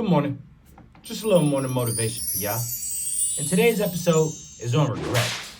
Good morning. Just a little morning motivation for y'all. And today's episode is on regrets.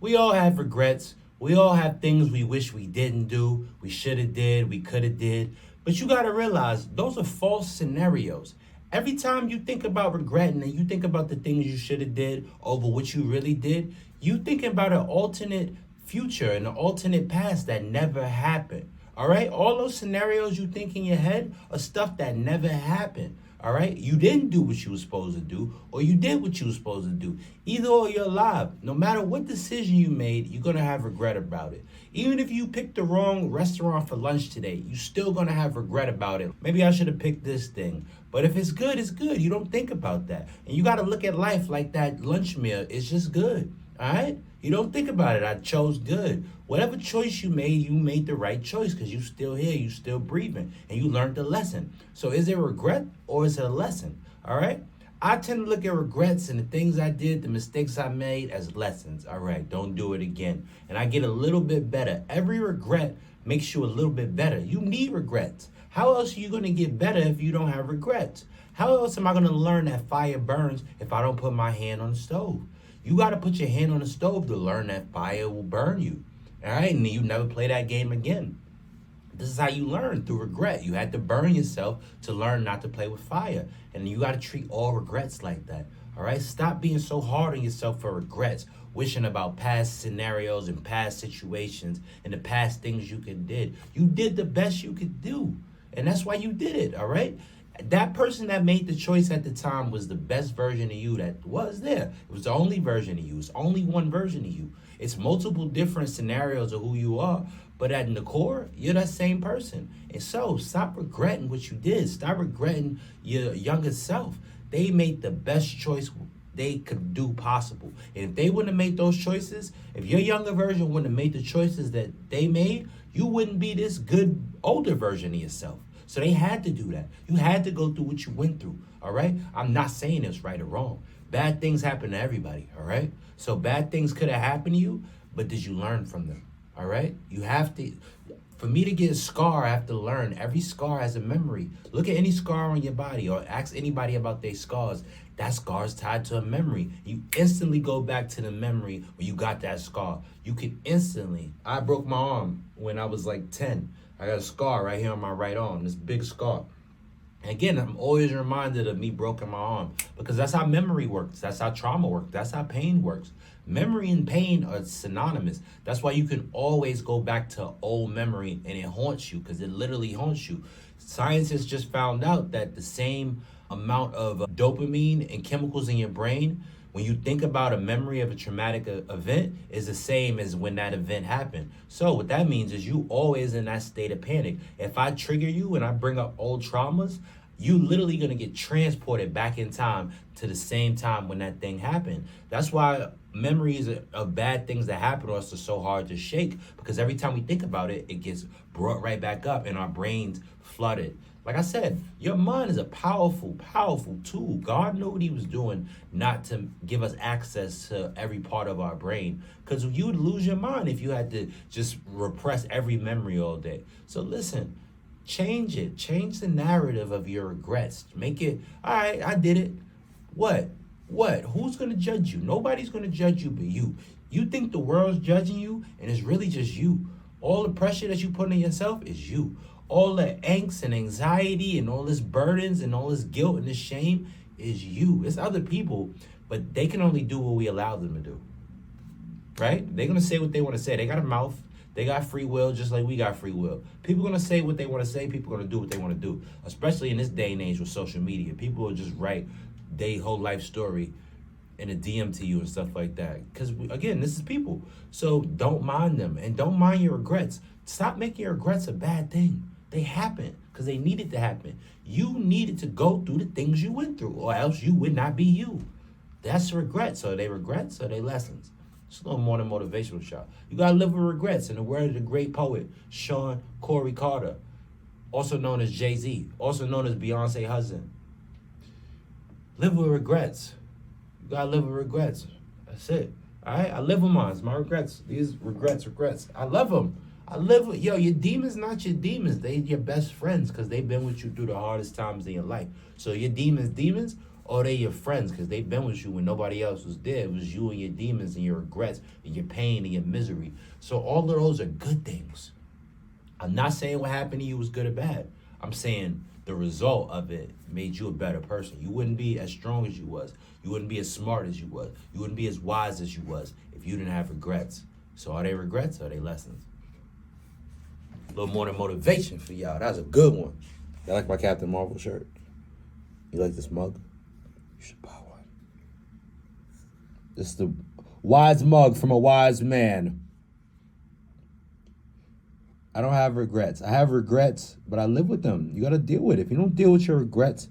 We all have regrets. We all have things we wish we didn't do, we should have did, we could have did. But you got to realize those are false scenarios. Every time you think about regretting and you think about the things you should have did over what you really did, you think about an alternate future and an alternate past that never happened. All right? All those scenarios you think in your head are stuff that never happened. All right? You didn't do what you were supposed to do, or you did what you were supposed to do. Either or, you're alive. No matter what decision you made, you're going to have regret about it. Even if you picked the wrong restaurant for lunch today, you're still going to have regret about it. Maybe I should have picked this thing. But if it's good, it's good. You don't think about that. And you got to look at life like that lunch meal is just good. All right? You don't think about it. I chose good. Whatever choice you made the right choice because you still here, you still breathing, and you learned the lesson. So is it regret or is it a lesson? All right? I tend to look at regrets and the things I did, the mistakes I made as lessons. All right, don't do it again. And I get a little bit better. Every regret makes you a little bit better. You need regrets. How else are you going to get better if you don't have regrets? How else am I going to learn that fire burns if I don't put my hand on the stove? You got to put your hand on the stove to learn that fire will burn you. All right, and you never play that game again. This is how you learn, through regret. You had to burn yourself to learn not to play with fire. And you got to treat all regrets like that. All right, stop being so hard on yourself for regrets, wishing about past scenarios and past situations and the past things you did. You did the best you could do. And that's why you did it, all right? That person that made the choice at the time was the best version of you that was there. It was the only version of you. It's only one version of you. It's multiple different scenarios of who you are, but at the core, you're that same person. And so stop regretting what you did. Stop regretting your younger self. They made the best choice they could do possible. And if they wouldn't have made those choices, if your younger version wouldn't have made the choices that they made, you wouldn't be this good older version of yourself. So they had to do that. You had to go through what you went through, all right? I'm not saying it's right or wrong. Bad things happen to everybody, all right? So bad things could have happened to you, but did you learn from them, all right? You have to, for me to get a scar, I have to learn. Every scar has a memory. Look at any scar on your body or ask anybody about their scars. That scar is tied to a memory. You instantly go back to the memory where you got that scar. You can instantly, I broke my arm when I was like 10. I got a scar right here on my right arm, this big scar. And again, I'm always reminded of me broken my arm because that's how memory works. That's how trauma works. That's how pain works. Memory and pain are synonymous. That's why you can always go back to old memory and it haunts you because it literally haunts you. Scientists just found out that the same amount of dopamine and chemicals in your brain when you think about a memory of a traumatic event is the same as when that event happened. So what that means is you always in that state of panic. If I trigger you and I bring up old traumas, you literally gonna get transported back in time to the same time when that thing happened. That's why memories of bad things that happen to us are so hard to shake because every time we think about it, it gets brought right back up and our brains flooded. Like I said, your mind is a powerful, powerful tool. God knew what he was doing not to give us access to every part of our brain because you would lose your mind if you had to just repress every memory all day. So listen, change it. Change the narrative of your regrets. Make it, all right, I did it. What? Who's going to judge you? Nobody's going to judge you but you. You think the world's judging you and it's really just you. All the pressure that you put on yourself is you. All the angst and anxiety and all this burdens and all this guilt and this shame is you. It's other people, but they can only do what we allow them to do, right? They're going to say what they want to say. They got a mouth. They got free will just like we got free will. People are going to say what they want to say. People are going to do what they want to do, especially in this day and age with social media. People will just write their whole life story in a DM to you and stuff like that. Because, again, this is people. So don't mind them and don't mind your regrets. Stop making your regrets a bad thing. They happen because they needed to happen. You needed to go through the things you went through or else you would not be you. That's regret. So are they regrets or are they lessons? It's a little more than motivational shot. You got to live with regrets. In the word of the great poet, Sean Corey Carter, also known as Jay-Z, also known as Beyonce's husband. Live with regrets. You got to live with regrets. That's it. All right? I live with mine. It's my regrets. These regrets. I love them. I live with your demons, not your demons. They your best friends because they've been with you through the hardest times in your life. So your demons, or they your friends because they've been with you when nobody else was there. It was you and your demons and your regrets and your pain and your misery. So all of those are good things. I'm not saying what happened to you was good or bad. I'm saying the result of it made you a better person. You wouldn't be as strong as you was. You wouldn't be as smart as you was. You wouldn't be as wise as you was if you didn't have regrets. So are they regrets or are they lessons? A little more than motivation for y'all. That was a good one. Y'all like my Captain Marvel shirt? You like this mug? You should buy one. This is the wise mug from a wise man. I don't have regrets. I have regrets, but I live with them. You got to deal with it. If you don't deal with your regrets,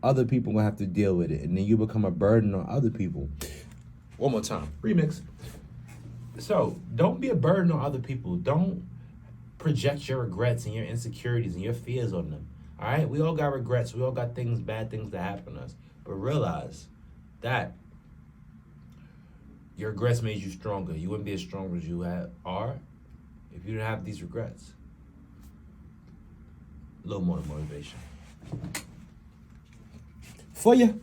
other people are going to have to deal with it. And then you become a burden on other people. One more time. Remix. So don't be a burden on other people. Don't project your regrets and your insecurities and your fears on them. All right? We all got regrets. We all got things, bad things that happen to us. But realize that your regrets made you stronger. You wouldn't be as strong as you are if you didn't have these regrets. A little more motivation. For you.